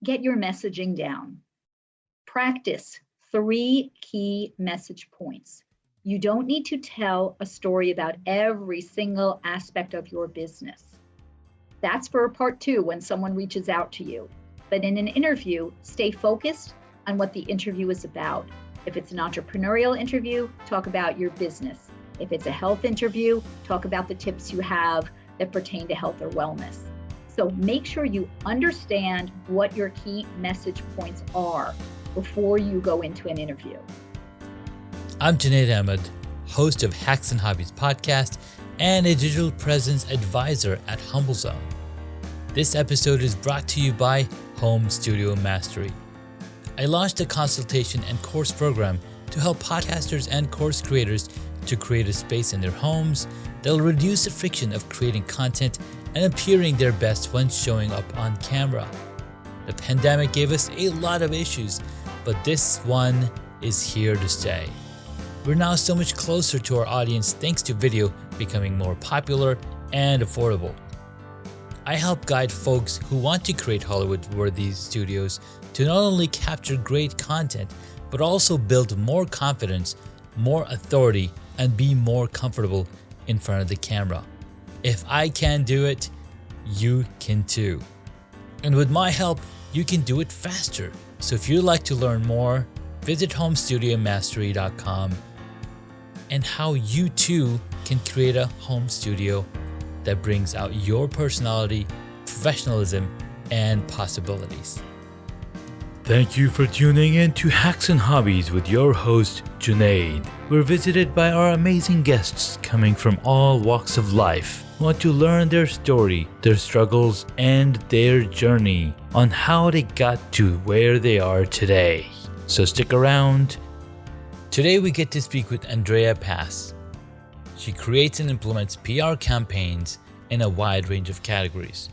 Get your messaging down. Practice 3 key message points. You don't need to tell a story about every single aspect of your business. That's for part 2 when someone reaches out to you. But in an interview, stay focused on what the interview is about. If it's an entrepreneurial interview, talk about your business. If it's a health interview, talk about the tips you have that pertain to health or wellness. So make sure you understand what your key message points are before you go into an interview. I'm Junaid Ahmed, host of Hacks and Hobbies podcast and a digital presence advisor at HumbleZone. This episode is brought to you by Home Studio Mastery. I launched a consultation and course program to help podcasters and course creators to create a space in their homes that will reduce the friction of creating content and appearing their best when showing up on camera. The pandemic gave us a lot of issues, but this one is here to stay. We're now so much closer to our audience thanks to video becoming more popular and affordable. I help guide folks who want to create Hollywood-worthy studios to not only capture great content, but also build more confidence, more authority, and be more comfortable in front of the camera. If I can do it, you can too. And with my help, you can do it faster. So if you'd like to learn more, visit homestudiomastery.com and how you too can create a home studio that brings out your personality, professionalism, and possibilities. Thank you for tuning in to Hacks and Hobbies with your host, Junaid. We're visited by our amazing guests coming from all walks of life who want to learn their story, their struggles, and their journey on how they got to where they are today. So stick around. Today we get to speak with Andrea Pass. She creates and implements PR campaigns in a wide range of categories.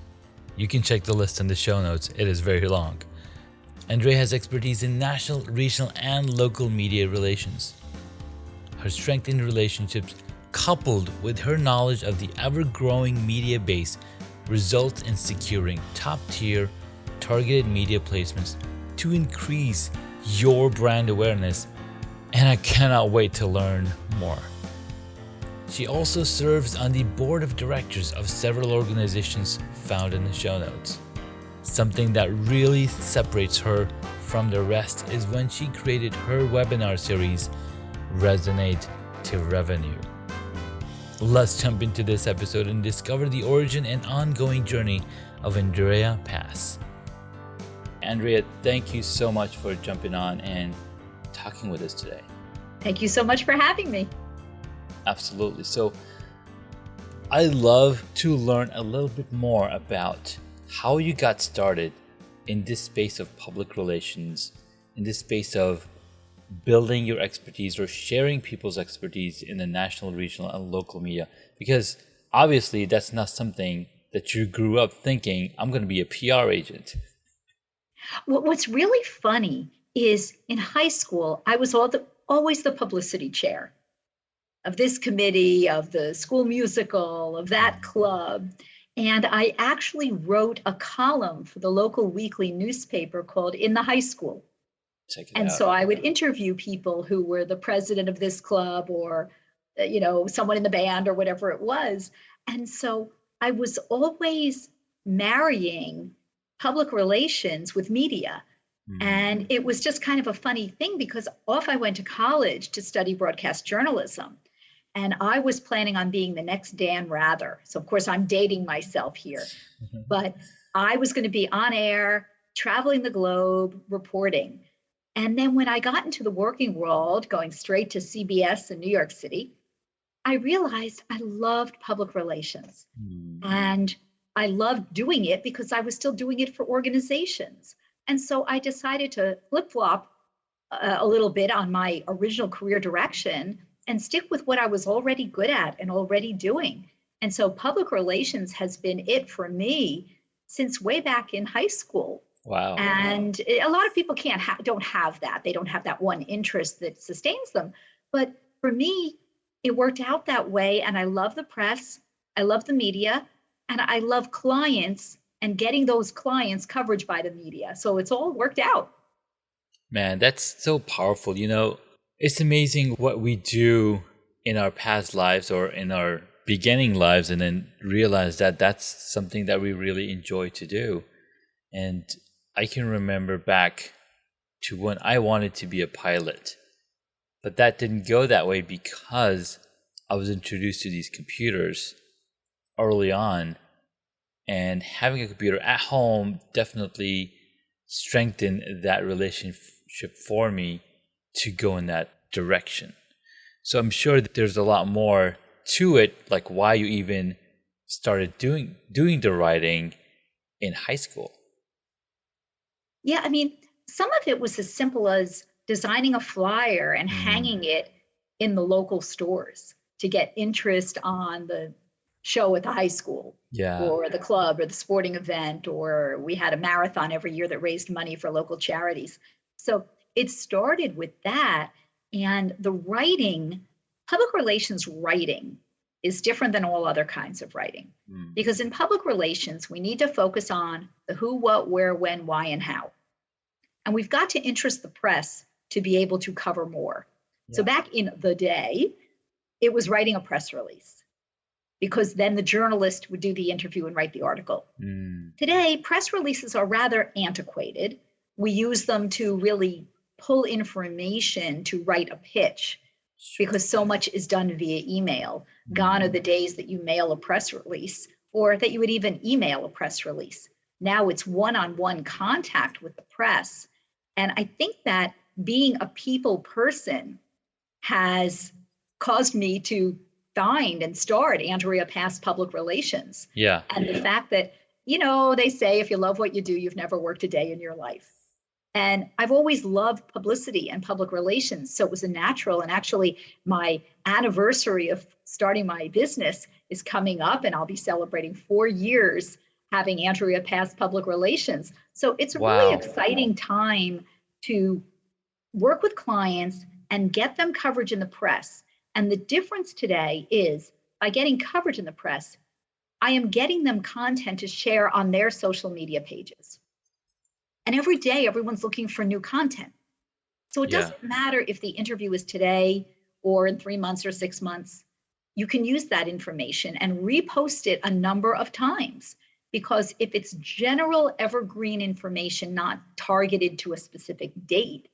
You can check the list in the show notes, it is very long. Andrea has expertise in national, regional, and local media relations. Her strength in relationships, coupled with her knowledge of the ever-growing media base, results in securing top-tier, targeted media placements to increase your brand awareness, and I cannot wait to learn more. She also serves on the board of directors of several organizations found in the show notes. Something that really separates her from the rest is when she created her webinar series, Resonate to Revenue. Let's jump into this episode and discover the origin and ongoing journey of Andrea Pass. Andrea, thank you so much for jumping on and talking with us today. Thank you so much for having me. Absolutely. So I love to learn a little bit more about how you got started in this space of public relations, in this space of building your expertise or sharing people's expertise in the national, regional, and local media. Because obviously that's not something that you grew up thinking, I'm going to be a PR agent. What's really funny is in high school, I was always the publicity chair of this committee, of the school musical, of that club. And I actually wrote a column for the local weekly newspaper called In the High School. Check it And out. so I would interview people who were the president of this club or, someone in the band or whatever it was. And so I was always marrying public relations with media. And it was just kind of a funny thing because off I went to college to study broadcast journalism. And I was planning on being the next Dan Rather. So of course I'm dating myself here, but I was going to be on air, traveling the globe, reporting. And then when I got into the working world, going straight to CBS in New York City, I realized I loved public relations. And I loved doing it because I was still doing it for organizations. And so I decided to flip-flop a little bit on my original career direction and stick with what I was already good at and already doing. And so public relations has been it for me since way back in high school. Wow. And a lot of people don't have that. They don't have that one interest that sustains them. But for me, it worked out that way. And I love the press. I love the media. And I love clients and getting those clients coverage by the media. So it's all worked out. Man, that's so powerful. It's amazing what we do in our past lives or in our beginning lives and then realize that that's something that we really enjoy to do. And I can remember back to when I wanted to be a pilot, but that didn't go that way because I was introduced to these computers early on, and having a computer at home definitely strengthened that relationship for me to go in that direction. So I'm sure that there's a lot more to it, like why you even started doing the writing in high school. Yeah, I mean, some of it was as simple as designing a flyer and Mm, hanging it in the local stores to get interest on the show at the high school yeah. or the club or the sporting event, or we had a marathon every year that raised money for local charities. So it started with that. And the writing, public relations writing, is different than all other kinds of writing. Mm, Because in public relations, we need to focus on the who, what, where, when, why, and how. And we've got to interest the press to be able to cover more. So yeah. back in the day, it was writing a press release because then the journalist would do the interview and write the article. Mm, Today, press releases are rather antiquated. We use them to really pull information to write a pitch sure. because so much is done via email. Gone are Mm, the days that you mail a press release or that you would even email a press release. Now it's one-on-one contact with the press. And I think that being a people person has caused me to find and start Andrea Pass Public Relations. yeah. And the fact that, they say if you love what you do, you've never worked a day in your life. And I've always loved publicity and public relations. So it was a natural. And actually, my anniversary of starting my business is coming up, and I'll be celebrating 4 years having Andrea Pass Public Relations. So it's a really Wow. exciting time to work with clients and get them coverage in the press. And the difference today is by getting coverage in the press, I am getting them content to share on their social media pages. And every day, everyone's looking for new content. So it Yeah. doesn't matter if the interview is today or in 3 months or 6 months. You can use that information and repost it a number of times. Because if it's general evergreen information, not targeted to a specific date,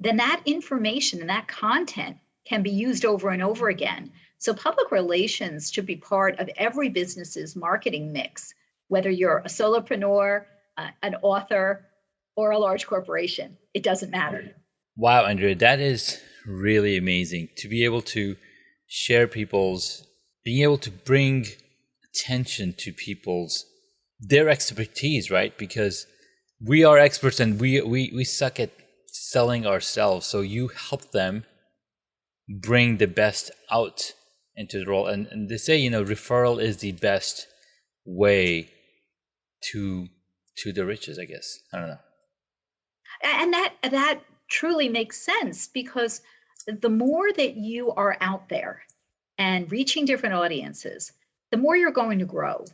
then that information and that content can be used over and over again. So public relations should be part of every business's marketing mix, whether you're a solopreneur, an author, or a large corporation. It doesn't matter. Wow, Andrea, that is really amazing to be able to being able to bring attention to their expertise, right? Because we are experts and we suck at selling ourselves. So you help them bring the best out into the role. And they say, referral is the best way to the riches, I guess. I don't know. And that truly makes sense because the more that you are out there and reaching different audiences, the more you're going to grow,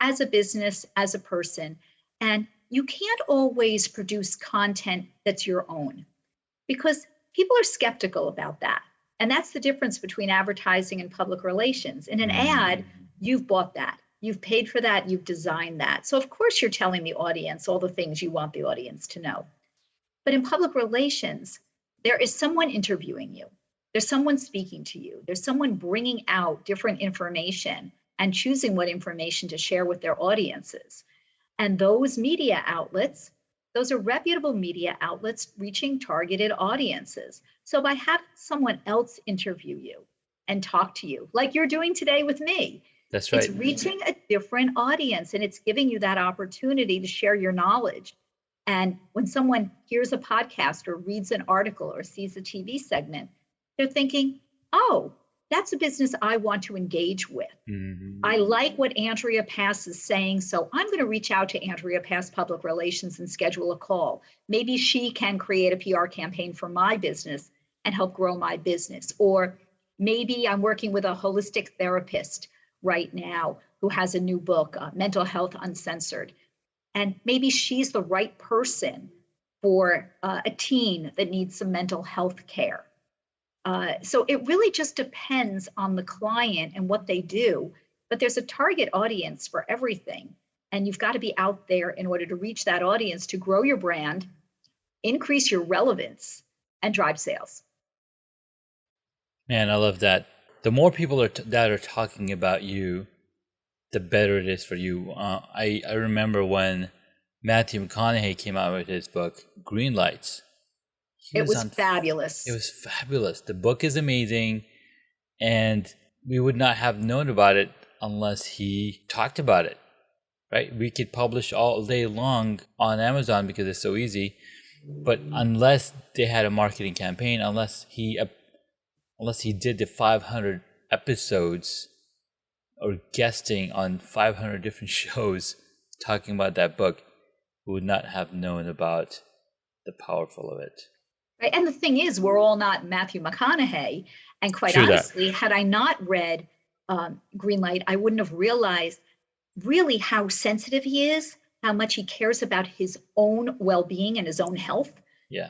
as a business, as a person. And you can't always produce content that's your own because people are skeptical about that. And that's the difference between advertising and public relations. In an Mm, ad, you've bought that, you've paid for that, you've designed that. So, of course, you're telling the audience all the things you want the audience to know. But in public relations, there is someone interviewing you, there's someone speaking to you, there's someone bringing out different information and choosing what information to share with their audiences. And those media outlets, those are reputable media outlets reaching targeted audiences. So by having someone else interview you and talk to you, like you're doing today with me, that's it's right. reaching a different audience and it's giving you that opportunity to share your knowledge. And when someone hears a podcast or reads an article or sees a TV segment, they're thinking, oh, that's a business I want to engage with. Mhm. I like what Andrea Pass is saying, so I'm going to reach out to Andrea Pass Public Relations and schedule a call. Maybe she can create a PR campaign for my business and help grow my business. Or maybe I'm working with a holistic therapist right now who has a new book, Mental Health Uncensored. And maybe she's the right person for a teen that needs some mental health care. So it really just depends on the client and what they do. But there's a target audience for everything. And you've got to be out there in order to reach that audience, to grow your brand, increase your relevance, and drive sales. Man, I love that. The more people that are talking about you, the better it is for you. I remember when Matthew McConaughey came out with his book, Green Lights. It was fabulous. It was fabulous. The book is amazing, and we would not have known about it unless he talked about it, right? We could publish all day long on Amazon because it's so easy, but unless they had a marketing campaign, unless he did the 500 episodes or guesting on 500 different shows talking about that book, we would not have known about the powerful of it. Right. And the thing is, we're all not Matthew McConaughey. And quite True honestly, had I not read Greenlight, I wouldn't have realized really how sensitive he is, how much he cares about his own well-being and his own health. Yeah.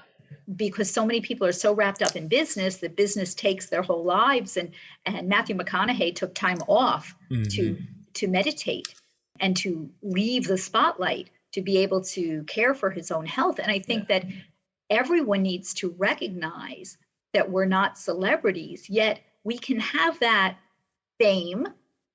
Because so many people are so wrapped up in business that business takes their whole lives. And Matthew McConaughey took time off to meditate and to leave the spotlight to be able to care for his own health. And I think that everyone needs to recognize that we're not celebrities, yet we can have that fame,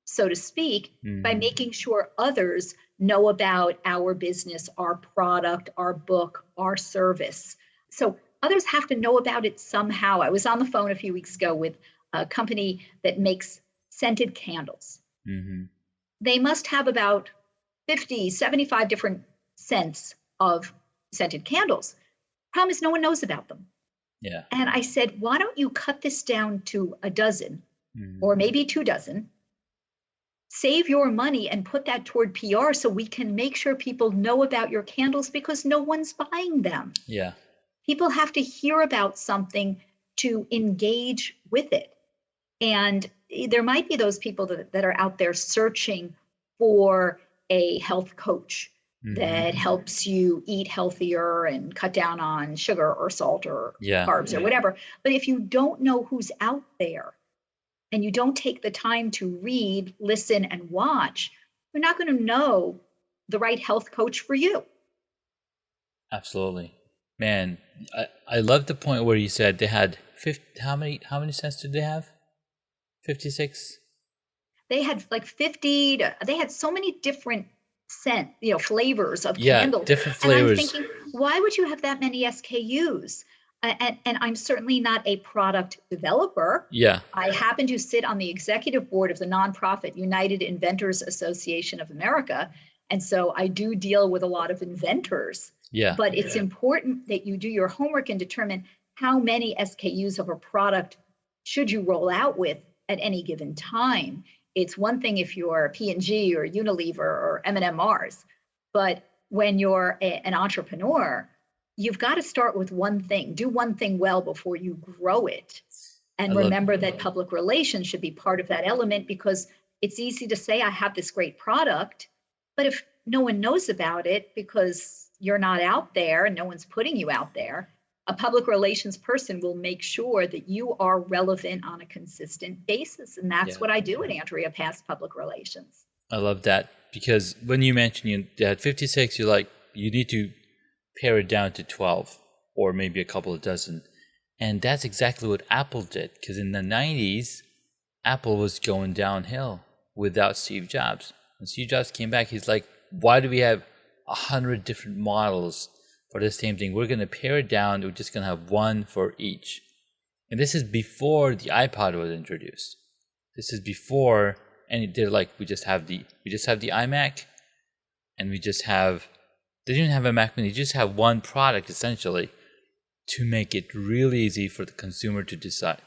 so to speak, by making sure others know about our business, our product, our book, our service. So others have to know about it somehow. I was on the phone a few weeks ago with a company that makes scented candles. They must have about 50, 75 different scents of scented candles. Problem is, no one knows about them. Yeah. And I said, why don't you cut this down to a dozen or maybe 2 dozen? Save your money and put that toward PR so we can make sure people know about your candles, because no one's buying them. Yeah. People have to hear about something to engage with it. And there might be those people that are out there searching for a health coach that helps you eat healthier and cut down on sugar or salt or carbs or whatever. But if you don't know who's out there and you don't take the time to read, listen, and watch, you're not going to know the right health coach for you. Absolutely. Man, I love the point where you said they had 50, how many scents did they have? 56? They had like 50, they had so many different flavors of Yeah, candles. different flavors. And I'm thinking, why would you have that many SKUs? And I'm certainly not a product developer. Yeah. I happen to sit on the executive board of the nonprofit United Inventors Association of America. And so I do deal with a lot of inventors. Yeah. But it's important that you do your homework and determine how many SKUs of a product should you roll out with at any given time. It's one thing if you're P&G or Unilever or M&M Mars, but when you're an entrepreneur, you've got to start with one thing, do one thing well before you grow it. And remember that public relations should be part of that element, because it's easy to say, I have this great product, but if no one knows about it because you're not out there and no one's putting you out there, a public relations person will make sure that you are relevant on a consistent basis. And that's what I do at Andrea Pass Public Relations. I love that, because when you mentioned you had 56, you're like, you need to pare it down to 12 or maybe a couple of dozen. And that's exactly what Apple did, because in the 90s, Apple was going downhill without Steve Jobs. When Steve Jobs came back, he's like, why do we have 100 different models for the same thing? We're going to pare it down. We're just going to have one for each. And this is before the iPod was introduced. This is before, and they're like, we just have the iMac, and they didn't have a Mac Mini. You just have one product essentially to make it really easy for the consumer to decide.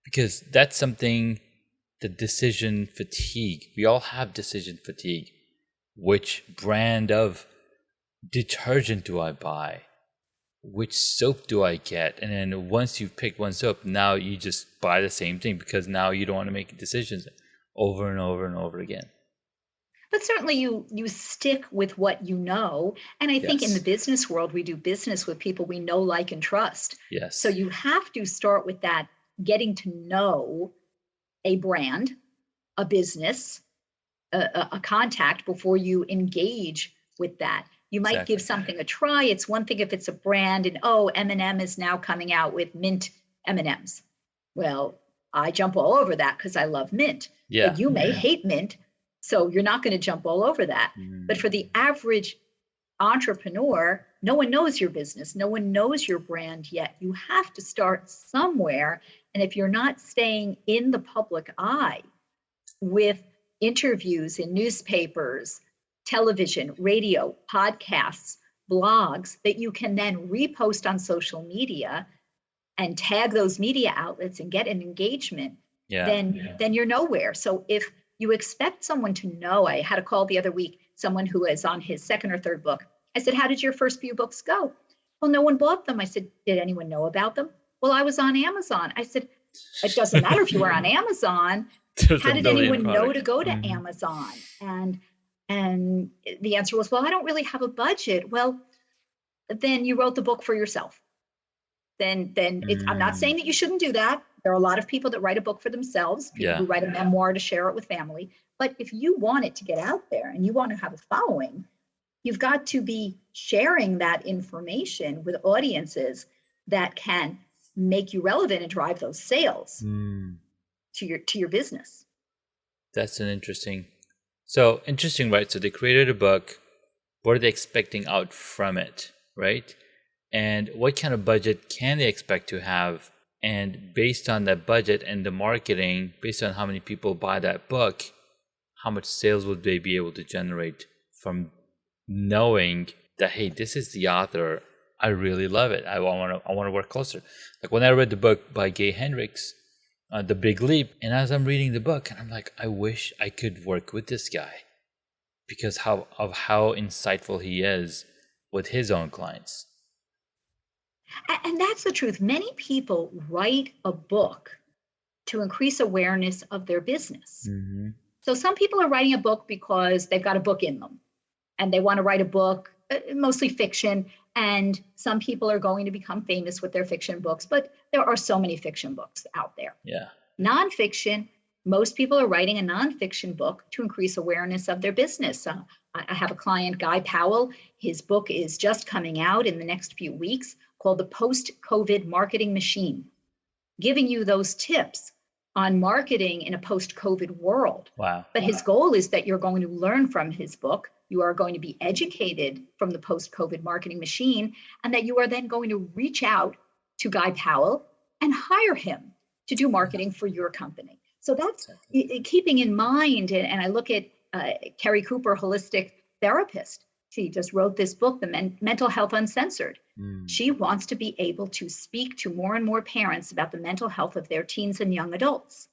Because that's something, the decision fatigue. We all have decision fatigue. Which brand of detergent do I buy? Which soap do I get? And then once you've picked one soap, now you just buy the same thing, because now you don't want to make decisions over and over and over again. But certainly you stick with what you know. And I think in the Yes. business world, we do business with people we know, like, and trust. So Yes. you have to start with that, getting to know a brand, a business, a contact before you engage with that. You might give Exactly. something a try. It's one thing if it's a brand and, oh, M&M is now coming out with mint M&Ms. Well, I jump all over that because I love mint, Yeah. but you may hate mint, so you're not going to jump all over that. But Mm. for the average entrepreneur, no one knows your business, no one knows your brand yet. You have to start somewhere. And if you're not staying in the public eye with interviews in newspapers, television, radio, podcasts, blogs that you can then repost on social media and tag those media outlets and get an engagement, Yeah. then you're nowhere. So if you expect someone to know, I had a call the other week, someone who is on his second or third book. I said, how did your first few books go? Well, no one bought them. I said, did anyone know about them? Well, I was on Amazon. I said, it doesn't matter if you were on Amazon. There's How a did million anyone know products. to go to Amazon? And the answer was, well, I don't really have a budget. Well, then you wrote the book for yourself. Then it's, I'm not saying that you shouldn't do that. There are a lot of people that write a book for themselves, people Yeah. who write a memoir to share it with family. But if you want it to get out there and you want to have a following, you've got to be sharing that information with audiences that can make you relevant and drive those sales to your business. That's an interesting. So interesting, right? So they created a book. What are they expecting out from it, right? And what kind of budget can they expect to have? And based on that budget and the marketing, based on how many people buy that book, how much sales would they be able to generate from knowing that, hey, this is the author. I really love it. I want to work closer. Like when I read the book by Gay Hendricks, The Big Leap, and as I'm reading the book, and I'm like, I wish I could work with this guy because how insightful he is with his own clients. And that's the truth. Many people write a book to increase awareness of their business. So some people are writing a book because they've got a book in them and they want to write a book, mostly fiction. And some people are going to become famous with their fiction books, but there are so many fiction books out there. Yeah. Nonfiction, most people are writing a nonfiction book to increase awareness of their business. I have a client, Guy Powell. His book is just coming out in the next few weeks called The Post-COVID Marketing Machine, giving you those tips on marketing in a post-COVID world. Wow. But his goal is that you're going to learn from his book. You are going to be educated from the post-COVID marketing machine, and that you are then going to reach out to Guy Powell and hire him to do marketing for your company. So that's keeping in mind, and I look at Kerry Cooper, holistic therapist. She just wrote this book, The Mental Health Uncensored. She wants to be able to speak to more and more parents about the mental health of their teens and young adults.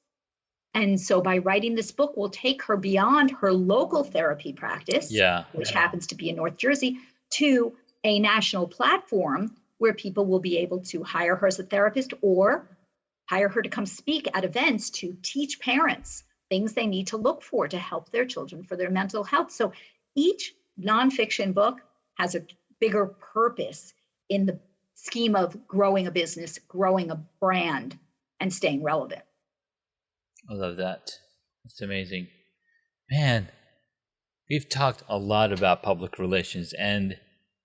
And so by writing this book, will take her beyond her local therapy practice, which happens to be in North Jersey, to a national platform where people will be able to hire her as a therapist or hire her to come speak at events to teach parents things they need to look for to help their children for their mental health. So each nonfiction book has a bigger purpose in the scheme of growing a business, growing a brand, and staying relevant. I love that. It's amazing. Man, we've talked a lot about public relations and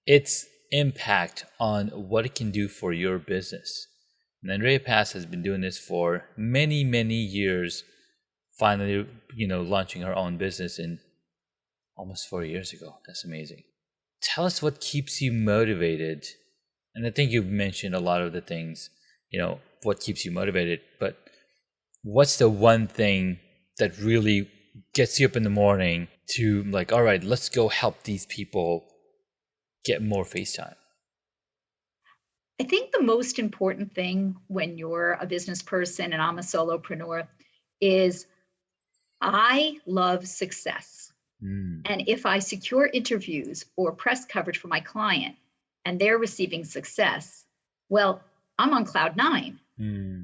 its impact on what it can do for your business. And Andrea Pass has been doing this for many, many years, finally, launching her own business in almost 4 years ago. That's amazing. Tell us what keeps you motivated. And I think you've mentioned a lot of the things, what keeps you motivated, but what's the one thing that really gets you up in the morning to like, all right, let's go help these people get more face time? I think the most important thing when you're a business person and I'm a solopreneur is I love success. And if I secure interviews or press coverage for my client and they're receiving success, well, I'm on cloud nine.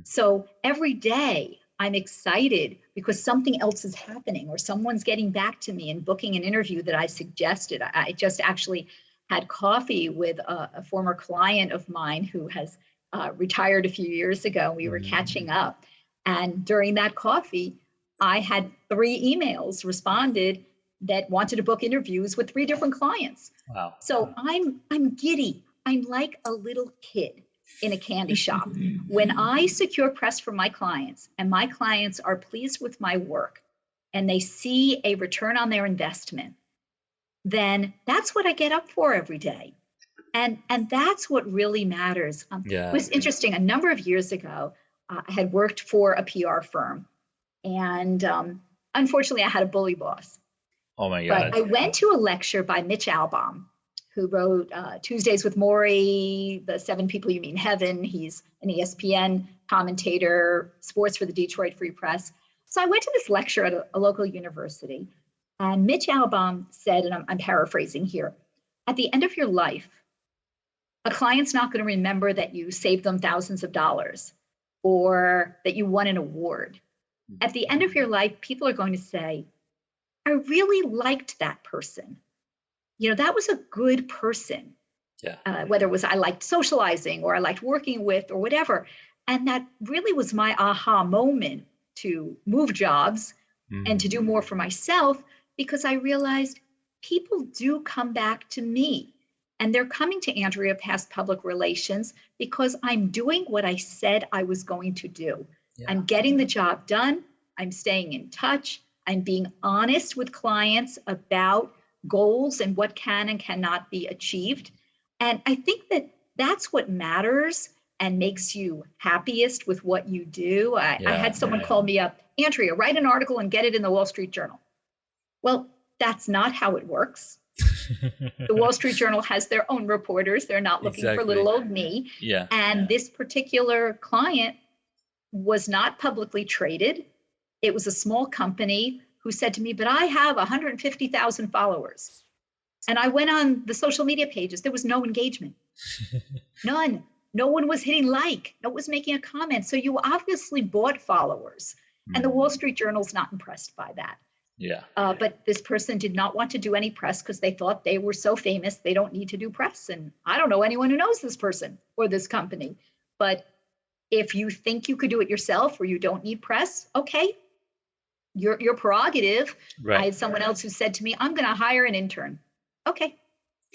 So every day I'm excited because something else is happening or someone's getting back to me and booking an interview that I suggested. I just actually had coffee with a former client of mine who has retired a few years ago. We were catching up. And during that coffee, I had 3 emails responded that wanted to book interviews with 3 different clients. Wow. So I'm giddy. I'm like a little kid in a candy shop. When I secure press for my clients and my clients are pleased with my work and they see a return on their investment, then that's what I get up for every day. And that's what really matters. It was interesting. A number of years ago, I had worked for a PR firm. And unfortunately, I had a bully boss. Oh my God. But I went to a lecture by Mitch Albom, who wrote Tuesdays with Morrie, The 7 People You Meet in Heaven. He's an ESPN commentator, sports for the Detroit Free Press. So I went to this lecture at a local university. And Mitch Albom said, and I'm paraphrasing here, at the end of your life, a client's not going to remember that you saved them thousands of dollars or that you won an award. At the end of your life, people are going to say, I really liked that person. You know, that was a good person. Yeah. Whether it was I liked socializing or I liked working with or whatever. And that really was my aha moment to move jobs and to do more for myself, because I realized people do come back to me. And they're coming to Andrea Pass Public Relations because I'm doing what I said I was going to do. Yeah. I'm getting the job done. I'm staying in touch. I'm being honest with clients about goals and what can and cannot be achieved. And I think that that's what matters and makes you happiest with what you do. I had someone call me up, Andrea, write an article and get it in the Wall Street Journal. Well, that's not how it works. The Wall Street Journal has their own reporters. They're not looking for little old me. And this particular client was not publicly traded. It was a small company who said to me, but I have 150,000 followers. And I went on the social media pages. There was no engagement. None. No one was hitting like. No one was making a comment. So you obviously bought followers. And the Wall Street Journal's not impressed by that. But this person did not want to do any press because they thought they were so famous, they don't need to do press. And I don't know anyone who knows this person or this company. But if you think you could do it yourself or you don't need press, okay, your prerogative. Right. I had someone else who said to me, I'm going to hire an intern. Okay.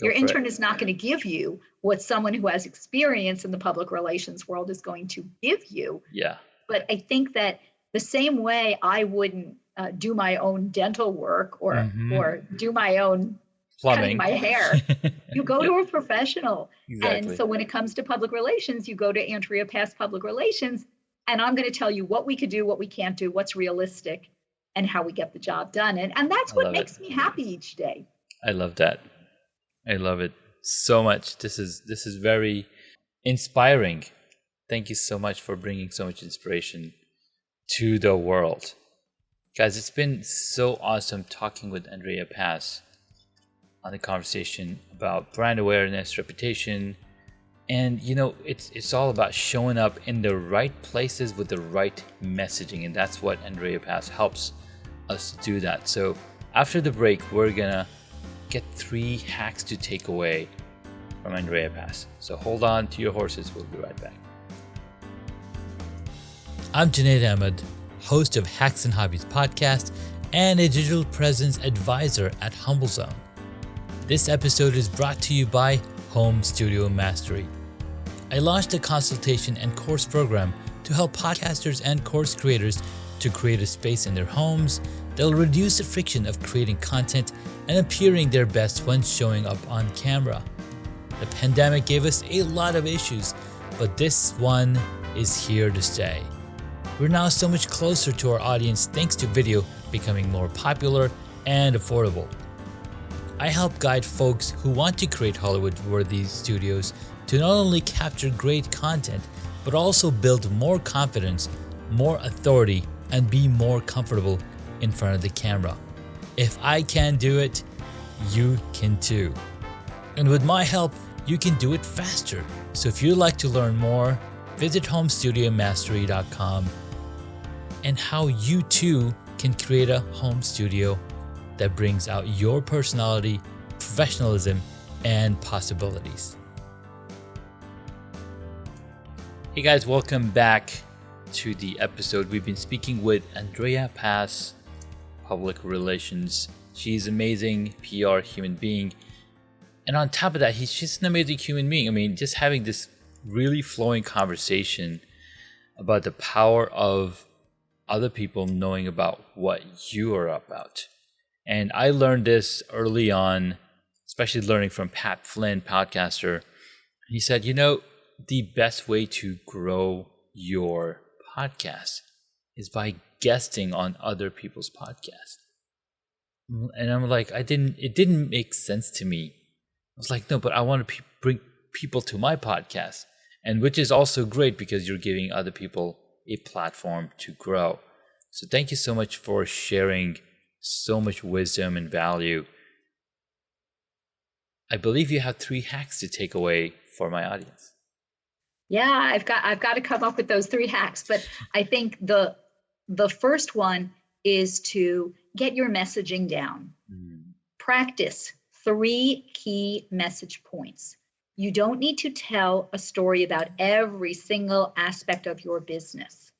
Your intern is not going to give you what someone who has experience in the public relations world is going to give you. But I think that the same way I wouldn't do my own dental work or do my own plumbing, cutting my hair, you go to a professional. And so when it comes to public relations, you go to Andrea Pass Public Relations, and I'm going to tell you what we could do, what we can't do, what's realistic, and how we get the job done. And that's what makes me happy each day. I love that. I love it so much. This is very inspiring. Thank you so much for bringing so much inspiration to the world. Guys, it's been so awesome talking with Andrea Pass on the conversation about brand awareness, reputation, and you know, it's all about showing up in the right places with the right messaging, and that's what Andrea Pass helps us do that. So after the break, we're gonna get 3 hacks to take away from Andrea Pass. So hold on to your horses. We'll be right back. I'm Junaid Ahmed, host of Hacks and Hobbies podcast and a digital presence advisor at HumbleZone. This episode is brought to you by Home Studio Mastery. I launched a consultation and course program to help podcasters and course creators to create a space in their homes that'll reduce the friction of creating content and appearing their best when showing up on camera. The pandemic gave us a lot of issues, but this one is here to stay. We're now so much closer to our audience thanks to video becoming more popular and affordable. I help guide folks who want to create Hollywood-worthy studios to not only capture great content, but also build more confidence, more authority, and be more comfortable in front of the camera. If I can do it, you can too. And with my help, you can do it faster. So if you'd like to learn more, visit homestudiomastery.com. and how you too can create a home studio that brings out your personality, professionalism, and possibilities. Hey guys, welcome back to the episode. We've been speaking with Andrea Pass, public relations. She's an amazing PR human being. And on top of that, she's an amazing human being. I mean, just having this really flowing conversation about the power of other people knowing about what you are about. And I learned this early on, especially learning from Pat Flynn, podcaster. He said, the best way to grow your podcast is by guesting on other people's podcasts. And I'm like, it didn't make sense to me. I was like, no, but I want to bring people to my podcast. And which is also great because you're giving other people a platform to grow. So thank you so much for sharing so much wisdom and value. I believe you have 3 hacks to take away for my audience. Yeah, I've got to come up with those 3 hacks, but I think the first one is to get your messaging down. Practice 3 key message points. You don't need to tell a story about every single aspect of your business.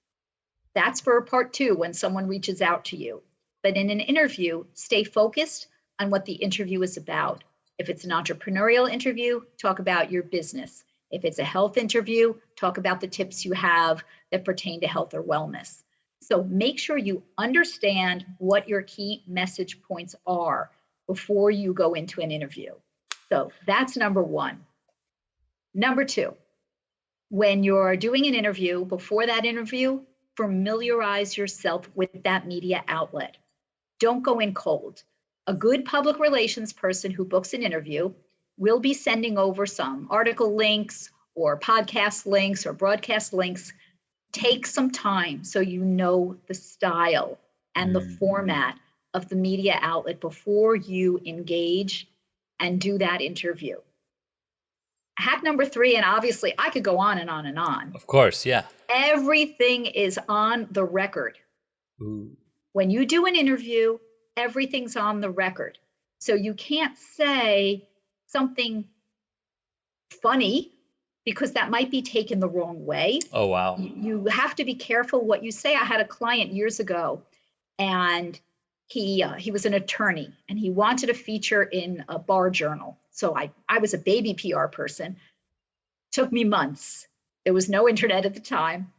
That's for part 2 when someone reaches out to you. But in an interview, stay focused on what the interview is about. If it's an entrepreneurial interview, talk about your business. If it's a health interview, talk about the tips you have that pertain to health or wellness. So make sure you understand what your key message points are before you go into an interview. So that's number 1. Number 2, when you're doing an interview, before that interview, familiarize yourself with that media outlet. Don't go in cold. A good public relations person who books an interview will be sending over some article links or podcast links or broadcast links. Take some time so you know the style and the format of the media outlet before you engage and do that interview. Hack number 3, and obviously I could go on and on and on. Of course, yeah. Everything is on the record. Ooh. When you do an interview, everything's on the record. So you can't say something funny because that might be taken the wrong way. Oh, wow. You have to be careful what you say. I had a client years ago, and he was an attorney, and he wanted a feature in a bar journal. So I was a baby PR person. Took me months. There was no internet at the time.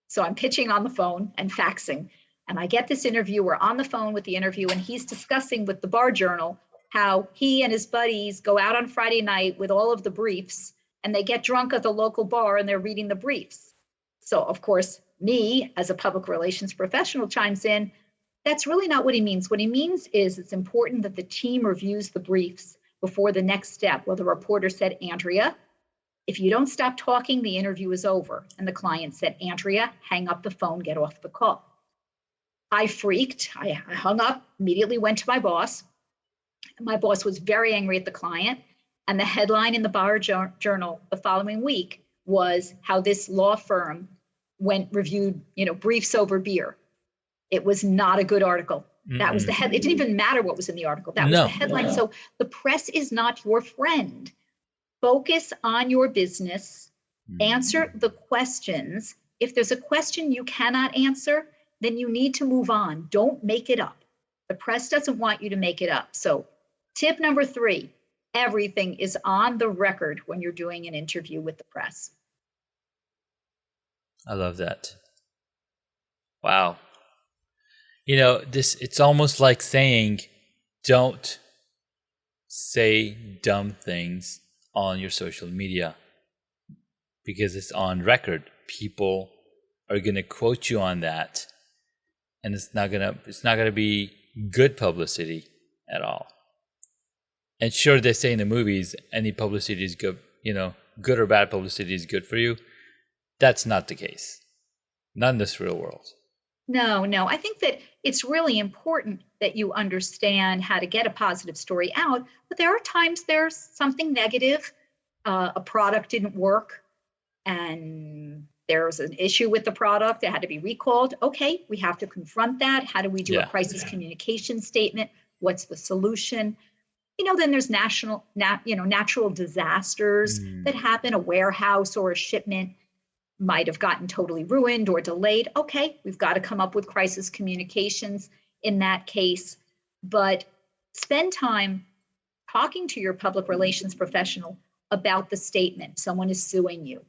So I'm pitching on the phone and faxing. And I get this interview. We're on the phone with the interview, and he's discussing with the bar journal how he and his buddies go out on Friday night with all of the briefs, and they get drunk at the local bar and they're reading the briefs. So of course, me as a public relations professional chimes in, that's really not what he means. What he means is it's important that the team reviews the briefs before the next step. Well, the reporter said, Andrea, if you don't stop talking, the interview is over. And the client said, Andrea, hang up the phone, get off the call. I freaked. I hung up, immediately went to my boss. My boss was very angry at the client. And the headline in the bar journal the following week was how this law firm reviewed, briefs over beer. It was not a good article. That was the head. It didn't even matter what was in the article. That was the headline. So the press is not your friend. Focus on your business. Answer the questions. If there's a question you cannot answer, then you need to move on. Don't make it up. The press doesn't want you to make it up. So tip number 3, everything is on the record when you're doing an interview with the press. I love that. Wow. It's almost like saying, don't say dumb things on your social media because it's on record. People are going to quote you on that, and it's not going to be good publicity at all. And sure, they say in the movies, any publicity is good, good or bad publicity is good for you. That's not the case. Not in this real world. No. I think that it's really important that you understand how to get a positive story out, but there are times there's something negative. A product didn't work and there's an issue with the product. It had to be recalled. Okay, we have to confront that. How do we do a crisis communication statement? What's the solution? Then there's natural disasters that happen. A warehouse or a shipment might have gotten totally ruined or delayed. Okay, we've got to come up with crisis communications in that case. But spend time talking to your public relations professional about the statement. Someone is suing you.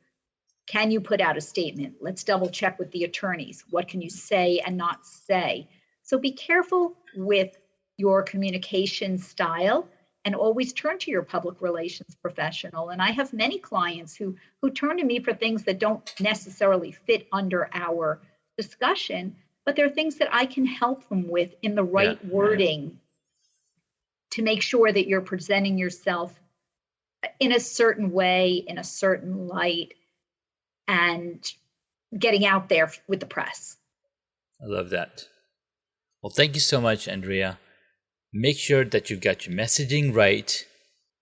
Can you put out a statement? Let's double check with the attorneys. What can you say and not say? So be careful with your communication style and always turn to your public relations professional. And I have many clients who turn to me for things that don't necessarily fit under our discussion, but they're things that I can help them with in the right wording to make sure that you're presenting yourself in a certain way, in a certain light, and getting out there with the press. I love that. Well, thank you so much, Andrea. Make sure that you've got your messaging right,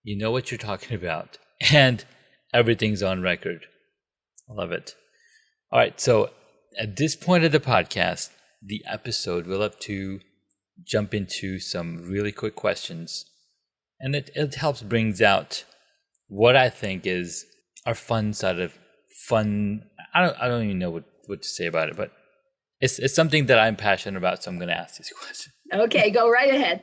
you know what you're talking about, and everything's on record. I love it. All right, so at this point of the podcast, the episode, we'll have to jump into some really quick questions. And it helps brings out what I think is our fun side of fun. I don't even know what to say about it, but it's something that I'm passionate about, so I'm going to ask this question. Okay, go right ahead.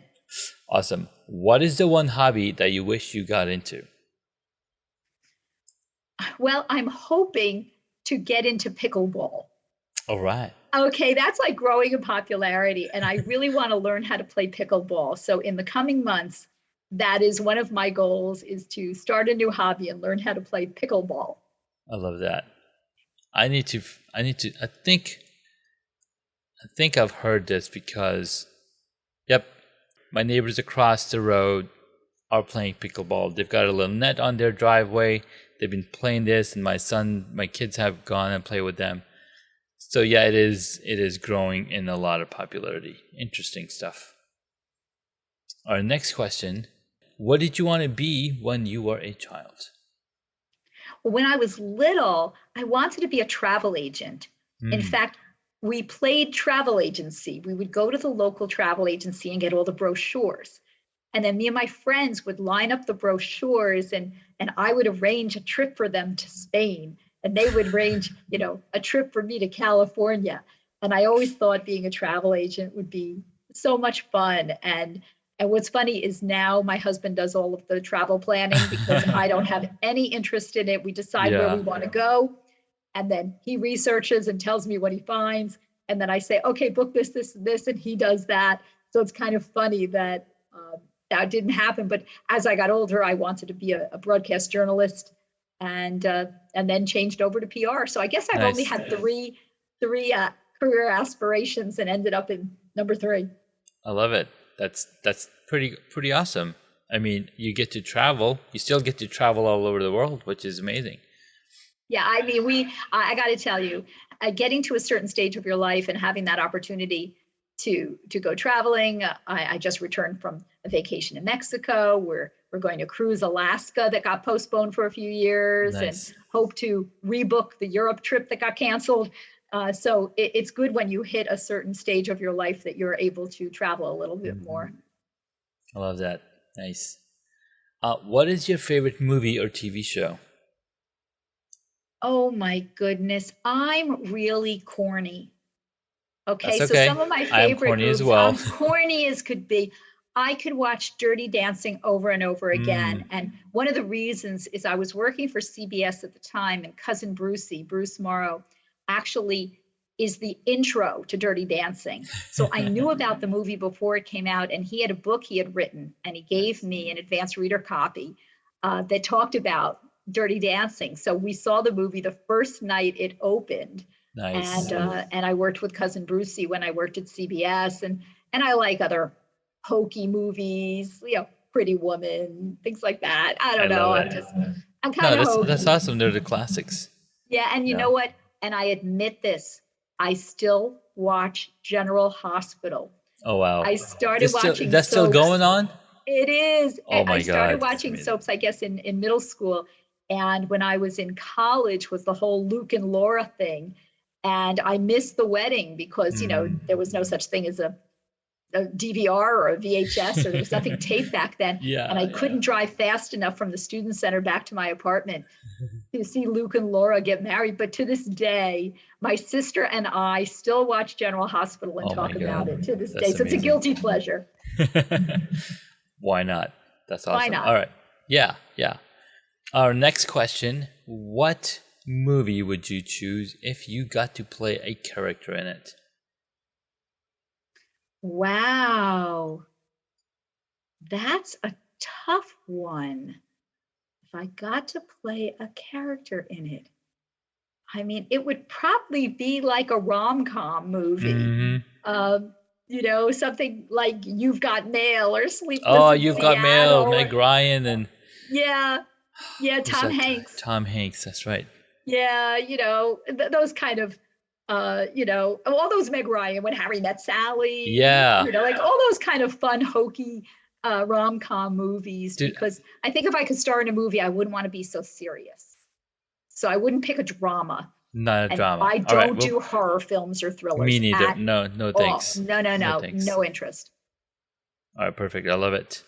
Awesome. What is the one hobby that you wish you got into? Well, I'm hoping to get into pickleball. All right. Okay, that's like growing in popularity, and I really want to learn how to play pickleball. So in the coming months, that is one of my goals, is to start a new hobby and learn how to play pickleball. I love that. I think I've heard this because, my neighbors across the road are playing pickleball. They've got a little net on their driveway. They've been playing this, and my kids have gone and played with them. So yeah, it is growing in a lot of popularity. Interesting stuff. Our next question, what did you want to be when you were a child? Well, when I was little, I wanted to be a travel agent. In fact, we played travel agency. We would go to the local travel agency and get all the brochures. And then me and my friends would line up the brochures, and I would arrange a trip for them to Spain. And they would arrange, a trip for me to California. And I always thought being a travel agent would be so much fun. And what's funny is now my husband does all of the travel planning because I don't have any interest in it. We decide where we want to go. And then he researches and tells me what he finds. And then I say, okay, book this, this, and this. And he does that. So it's kind of funny that that didn't happen. But as I got older, I wanted to be a broadcast journalist, and then changed over to PR. So I guess I've only had three career aspirations and ended up in number 3. I love it. That's pretty awesome. I mean, you get to travel. You still get to travel all over the world, which is amazing. Yeah, I mean, I got to tell you, getting to a certain stage of your life and having that opportunity to go traveling. I just returned from a vacation in Mexico. We're going to cruise Alaska that got postponed for a few years, and hope to rebook the Europe trip that got canceled. So it's good when you hit a certain stage of your life that you're able to travel a little bit more. I love that. Nice. What is your favorite movie or TV show? Oh my goodness, I'm really corny. Okay, That's okay. So some of my I am favorite corny movies, as well. I'm corny as could be. I could watch Dirty Dancing over and over again. And one of the reasons is I was working for CBS at the time, and cousin Bruce Morrow, actually is the intro to Dirty Dancing. So I knew about the movie before it came out, and he had a book he had written, and he gave me an advanced reader copy that talked about Dirty Dancing. So we saw the movie the first night it opened. Nice. And I worked with cousin Brucey when I worked at CBS, and I like other hokey movies, Pretty Woman, things like that. I don't know. I'm kind of hokey. That's awesome. They're the classics. Yeah, and you know what? And I admit this, I still watch General Hospital. Oh wow! I started watching. That's still going on? It is. Oh my God! I started watching soaps, I guess, in middle school. And when I was in college was the whole Luke and Laura thing. And I missed the wedding because, there was no such thing as a DVR or a VHS, or there was nothing taped back then. Yeah, and I couldn't drive fast enough from the student center back to my apartment to see Luke and Laura get married. But to this day, my sister and I still watch General Hospital and talk about it to this day. So it's a guilty pleasure. Why not? That's awesome. Why not? All right. Yeah. Our next question, what movie would you choose if you got to play a character in it? Wow. That's a tough one. If I got to play a character in it, I mean, it would probably be like a rom-com movie. Something like You've Got Mail or Sleepless in You've Got Mail, Meg Ryan, and yeah, Tom Hanks. Tom Hanks, that's right. Yeah, those kind of, all those Meg Ryan, When Harry Met Sally. Yeah. Like all those kind of fun, hokey rom-com movies. Because I think if I could star in a movie, I wouldn't want to be so serious. So I wouldn't pick a drama. Not a drama. I don't do horror films or thrillers. Me neither. No thanks. No interest. All right, perfect. I love it.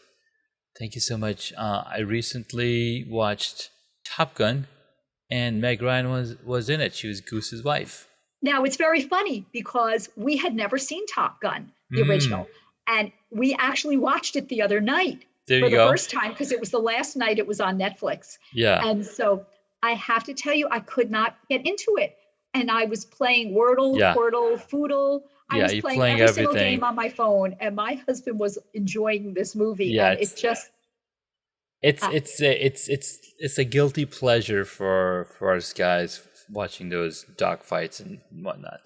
Thank you so much. I recently watched Top Gun, and Meg Ryan was in it. She was Goose's wife. Now, it's very funny because we had never seen Top Gun, the original, and we actually watched it the other night for the first time because it was the last night it was on Netflix. Yeah. And so I have to tell you, I could not get into it. And I was playing Wordle, Quirtle, Foodle. I was playing every single game on my phone, and my husband was enjoying this movie. Yeah, and it's a guilty pleasure for us guys watching those dog fights and whatnot.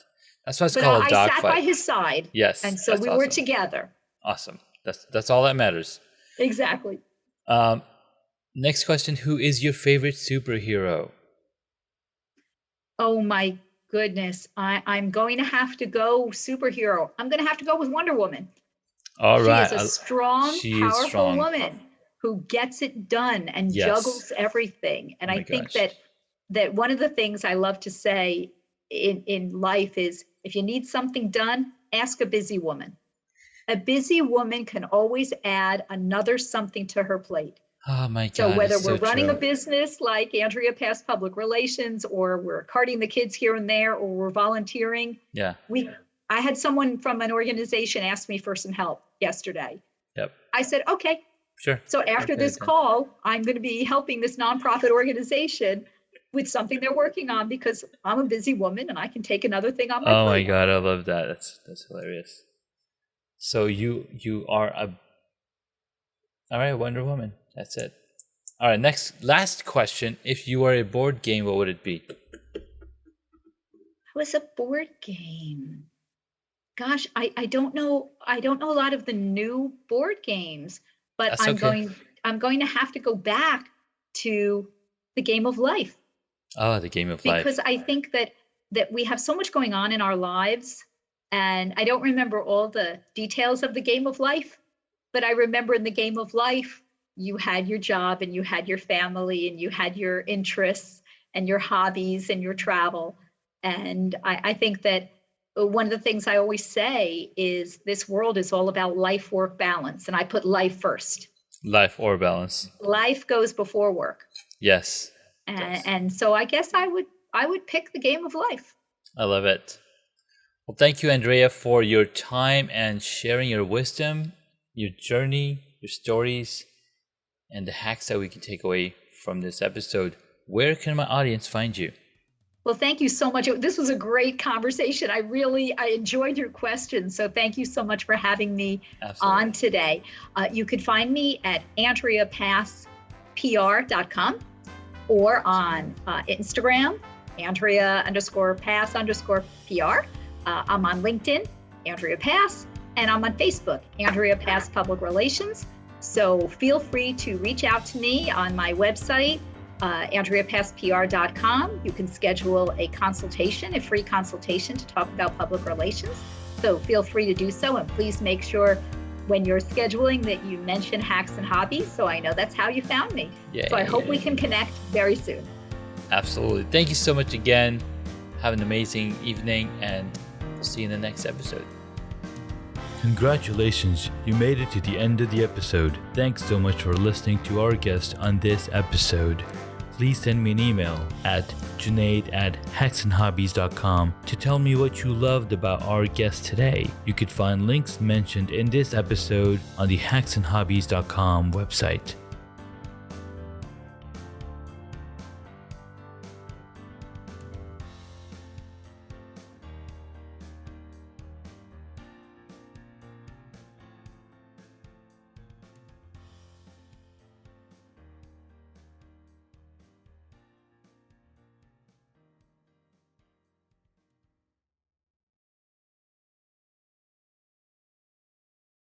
That's why it's called a dog fight. I sat by his side. Yes, and so we were together. Awesome. That's all that matters. Exactly. Next question: who is your favorite superhero? Oh my goodness. I'm going to have to go superhero. I'm going to have to go with Wonder Woman. All right. She is a strong, powerful woman who gets it done and juggles everything. And I think that one of the things I love to say in life is, if you need something done, ask a busy woman. A busy woman can always add another something to her plate. Oh my God. So whether we're running a business like Andrea Pass Public Relations, or we're carting the kids here and there, or we're volunteering. Yeah. I had someone from an organization ask me for some help yesterday. Yep. I said, okay. Sure. So after this call, I'm going to be helping this nonprofit organization with something they're working on, because I'm a busy woman and I can take another thing on my plate. Oh my God, I love that. That's hilarious. So you are all right, Wonder Woman. That's it. All right, last question. If you were a board game, what would it be? What's a board game? Gosh, I don't know. I don't know a lot of the new board games, but I'm going to have to go back to the Game of Life. Oh, the Game of Life. Because I think that we have so much going on in our lives, and I don't remember all the details of the Game of Life, but I remember in the Game of Life, you had your job and you had your family and you had your interests and your hobbies and your travel. And I think that one of the things I always say is this world is all about life-work balance. And I put life first. Life or balance. Life goes before work. Yes. And so I guess I would pick the Game of Life. I love it. Well, thank you, Andrea, for your time and sharing your wisdom, your journey, your stories, and the hacks that we can take away from this episode. Where can my audience find you? Well, thank you so much. This was a great conversation. I enjoyed your questions. So thank you so much for having me on today. You could find me at AndreaPassPR.com or on Instagram, Andrea_Pass_PR. I'm on LinkedIn, Andrea Pass, and I'm on Facebook, Andrea Pass Public Relations. So feel free to reach out to me on my website, AndreaPassPR.com. You can schedule a consultation, a free consultation to talk about public relations. So feel free to do so, and please make sure when you're scheduling that you mention Hacks and Hobbies, so I know that's how you found me. Yeah, so I hope yeah. we can connect very soon. Absolutely. Thank you so much again. Have an amazing evening, and we'll see you in the next episode. Congratulations, you made it to the end of the episode. Thanks so much for listening to our guest on this episode. Please send me an email at junaid@hacksandhobbies.com to tell me what you loved about our guest today. You could find links mentioned in this episode on the hacksandhobbies.com website.